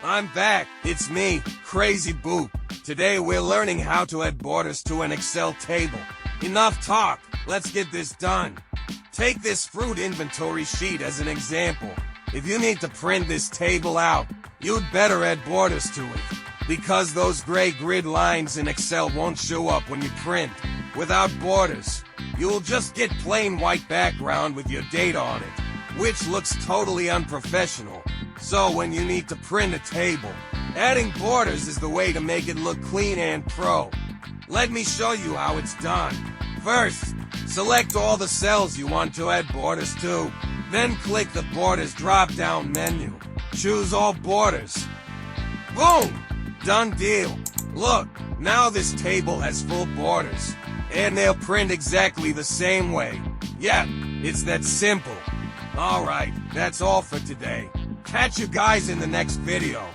I'm back. It's me, Crazy Boop. Today we're learning how to add borders to an Excel table. Enough talk, let's get this done. Take this fruit inventory sheet as an example. If you need to print this table out, you'd better add borders to it, because those gray grid lines in Excel won't show up when you print. Without borders, you'll just get plain white background with your data on it, which looks totally unprofessional. So when you need to print a table, adding borders is the way to make it look clean and pro. Let me show you how it's done. First, select all the cells you want to add borders to. Then click the Borders drop-down menu. Choose all borders. Boom! Done deal. Look, now this table has full borders, and they'll print exactly the same way. Yeah, it's that simple. Alright, that's all for today. Catch you guys in the next video.